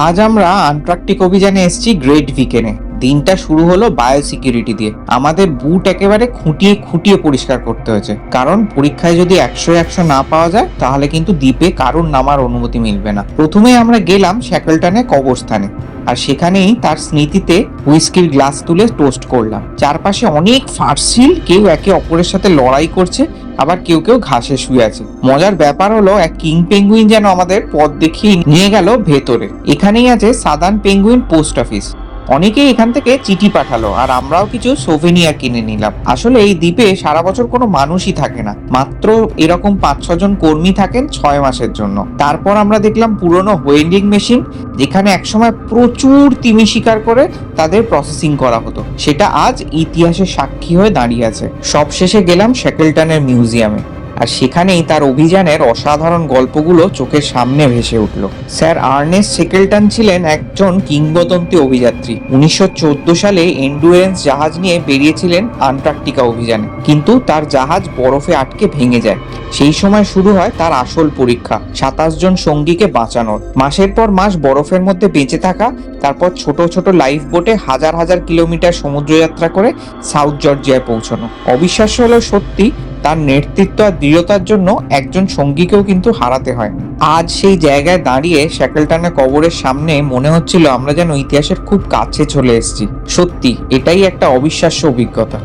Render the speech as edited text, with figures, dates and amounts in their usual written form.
আজ আমরা আন্টার্কটিক অভিযানে এসেছি গ্রেট ভিকেনে। দিনটা শুরু হলো বায়োসিকিউরিটি দিয়ে। আমাদের বুট একেবারে খুঁটিয়ে খুঁটিয়ে পরিষ্কার করতে হয়েছে, কারণ পরীক্ষায় যদি 100 না পাওয়া যায় তাহলে কিন্তু দ্বীপে কারোর নামার অনুমতি মিলবে না। প্রথমে আমরা গেলাম শ্যাকলটনে কবরস্থানে, আর সেখানেই তার স্মৃতিতে হুইস্কির গ্লাস তুলে টোস্ট করলাম। চারপাশে অনেক ফার্সিল, কেউ একে অপরের সাথে লড়াই করছে, আবার কেউ কেউ ঘাসে শুয়ে আছে। মজার ব্যাপার হলো এক কিং পেঙ্গুইন যেন আমাদের পথ দেখিয়ে নিয়ে গেল ভেতরে। এখানেই আছে সাদার্ন পেঙ্গুইন পোস্ট অফিস। অনেকেই এখান থেকে চিঠি পাঠালো, আর আমরাও কিছু সোভেনিয়ার কিনে নিলাম। আসলে এই দ্বীপে সারা বছর কোনো মানুষই থাকে না, মাত্র এরকম 5-6 জন কর্মী থাকেন 6 মাসের জন্য। তারপর আমরা দেখলাম পুরনো ওয়েন্ডিং মেশিন, যেখানে একসময় প্রচুর তিমি শিকার করে তাদের প্রসেসিং করা হতো। সেটা আজ ইতিহাসের সাক্ষী হয়ে দাঁড়িয়ে আছে। সবশেষে গেলাম শ্যাকলটনের মিউজিয়ামে, আর সেখানেই তার অভিযানের অসাধারণ গল্পগুলো চোখের সামনে ভেসে উঠল। স্যার আর্নেস্ট শ্যাকলটন ছিলেন একজন কিংবদন্তি অভিযাত্রী। 1914 সালে এন্ডুরেন্স জাহাজ নিয়ে বেরিয়েছিলেন আন্টার্কটিকা অভিযানে, কিন্তু তার জাহাজ বরফে আটকে ভেঙে যায়। সেই সময় শুরু হয় তার আসল পরীক্ষা, 27 জন সঙ্গীকে বাঁচানোর। মাসের পর মাস বরফের মধ্যে বেঁচে থাকা, তারপর ছোট ছোট লাইফ বোটে হাজার হাজার কিলোমিটার সমুদ্রযাত্রা করে সাউথ জর্জিয়ায় পৌঁছানো। অবিশ্বাস্য হলেও সত্যি, তার নেতৃত্ব আর দৃঢ়তার জন্য একজন সঙ্গীকেও কিন্তু হারাতে হয়। আজ সেই জায়গায় দাঁড়িয়ে শ্যাকলটনের কবরের সামনে মনে হচ্ছিল আমরা যেন ইতিহাসের খুব কাছে চলে এসেছি। সত্যি এটাই একটা অবিশ্বাস্য অভিজ্ঞতা।